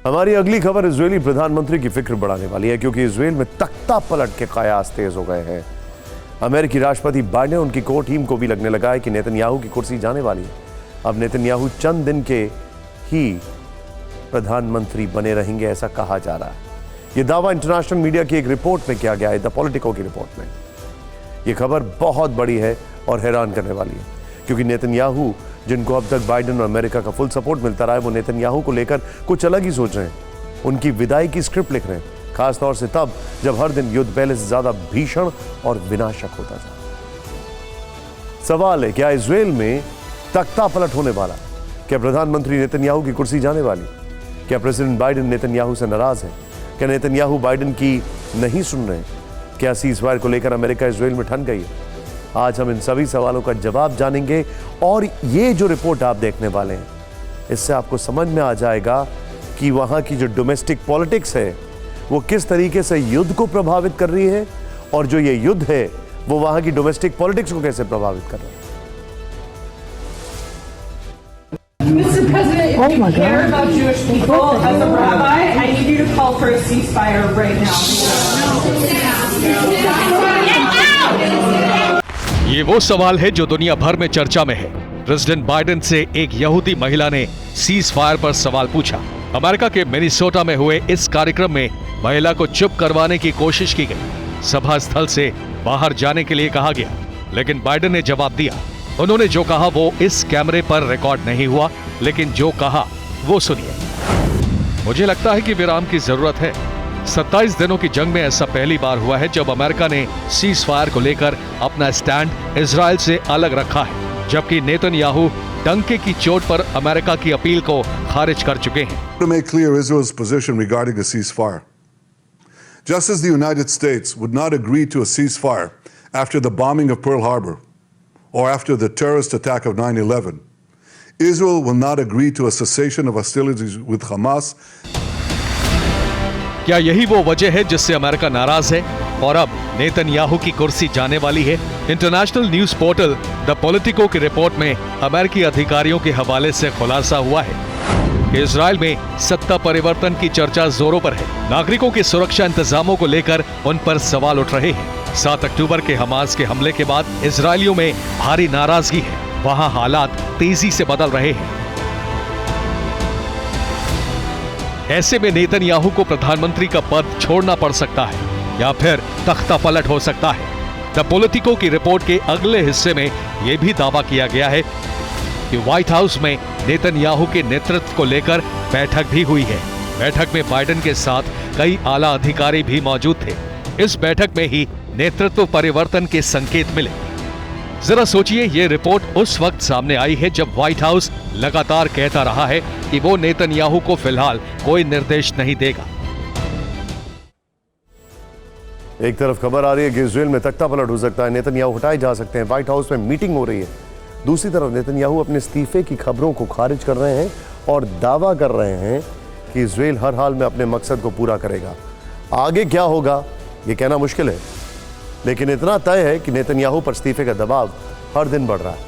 हमारी अगली खबर इजरायली प्रधानमंत्री की फिक्र बढ़ाने वाली है, क्योंकि इजरायल में तख्ता पलट के कयास तेज हो गए हैं। अमेरिकी राष्ट्रपति बाइडेन उनकी कोर टीम को भी लगने लगा है कि नेतन्याहू की कुर्सी जाने वाली है। अब नेतन्याहू चंद दिन के ही प्रधानमंत्री बने रहेंगे, ऐसा कहा जा रहा है। यह दावा इंटरनेशनल मीडिया की एक रिपोर्ट में किया गया है, द पॉलिटिको की रिपोर्ट में। यह खबर बहुत बड़ी है और हैरान करने वाली है, क्योंकि नेतन्याहू, जिनको अब तक बाइडेन और अमेरिका का फुल सपोर्ट मिलता रहा है, वो नेतन्याहू को लेकर कुछ अलग ही सोच रहे हैं। उनकी विदाई की स्क्रिप्ट लिख रहे हैं, खासतौर से तब जब हर दिन युद्ध पहले से ज्यादा भीषण और विनाशक होता था। सवाल है, क्या इजरायल में तख्ता पलट होने वाला? क्या प्रधानमंत्री नेतन्याहू की कुर्सी जाने वाली? क्या प्रेसिडेंट बाइडेन नेतन्याहू से नाराज है? क्या नेतन्याहू बाइडेन की नहीं सुन रहे? क्या सीज़फायर को लेकर अमेरिका इजरायल में ठन गई है? आज हम इन सभी सवालों का जवाब जानेंगे, और ये जो रिपोर्ट आप देखने वाले हैं, इससे आपको समझ में आ जाएगा कि वहां की जो डोमेस्टिक पॉलिटिक्स है वो किस तरीके से युद्ध को प्रभावित कर रही है, और जो ये युद्ध है वो वहां की डोमेस्टिक पॉलिटिक्स को कैसे प्रभावित कर रहा है। Mr. President, if you care about Jewish people, as a rabbi, I need you to call for a ceasefire right now. ये वो सवाल है जो दुनिया भर में चर्चा में है। प्रेसिडेंट बाइडेन से एक यहूदी महिला ने सीज फायर पर सवाल पूछा। अमेरिका के मिनेसोटा में हुए इस कार्यक्रम में महिला को चुप करवाने की कोशिश की गई। सभा स्थल से बाहर जाने के लिए कहा गया, लेकिन बाइडेन ने जवाब दिया। उन्होंने जो कहा वो इस कैमरे पर रिकॉर्ड नहीं हुआ, लेकिन जो कहा वो सुनिए। मुझे लगता है कि विराम की जरूरत है। 27 दिनों की जंग में ऐसा पहली बार हुआ है जब अमेरिका ने सीज फायर को लेकर अपना स्टैंड इजरायल से अलग रखा है, जबकि नेतन्याहू डंके की चोट पर अमेरिका की अपील को खारिज कर चुके हैं। To make clear Israel's position regarding a ceasefire. Just as the United States would not agree to a ceasefire after the bombing of Pearl Harbor or after the terrorist attack of 9/11, Israel will not agree to a cessation of hostilities with Hamas. क्या यही वो वजह है जिससे America नाराज है और अब नेतन्याहू की कुर्सी जाने वाली है? International news portal the politico की रिपोर्ट में अमेरिकी अधिकारियों के हवाले से खुलासा हुआ है कि इजरायल में सत्ता परिवर्तन की चर्चा जोरों पर है। नागरिकों के सुरक्षा इंतजामों को लेकर उन पर सवाल उठ रहे हैं। 7 अक्टूबर के हमास के हमले के बाद इजरायलियों में भारी नाराजगी है। वहां हालात तेजी से बदल रहे हैं। ऐसे में नेतन्याहू को प्रधानमंत्री का पद छोड़ना पड़ सकता है या फिर तख्ता पलट हो सकता है। द पॉलिटिको की रिपोर्ट के अगले हिस्से में यह भी दावा किया गया है कि व्हाइट हाउस में नेतन्याहू के नेतृत्व को लेकर बैठक भी हुई है। बैठक में बाइडेन के साथ कई आला अधिकारी भी मौजूद थे। इस बैठक में ही नेतृत्व परिवर्तन के संकेत मिले। जरा सोचिए, ये रिपोर्ट उस वक्त सामने आई है जब व्हाइट हाउस लगातार कहता रहा है कि वो नेतन्याहू को फिलहाल कोई निर्देश नहीं देगा। एक तरफ खबर आ रही है कि इजरायल में तख्ता पलट हो सकता है, नेतन्याहू हटाए जा सकते हैं, व्हाइट हाउस में मीटिंग हो रही है। दूसरी तरफ नेतन्याहू अपने इस्तीफे की खबरों को खारिज कर रहे हैं और दावा कर रहे हैं कि इजरायल हर हाल में अपने मकसद को पूरा करेगा। आगे क्या होगा ये कहना मुश्किल है, लेकिन इतना तय है कि नेतन्याहू पर इस्तीफे का दबाव हर दिन बढ़ रहा है।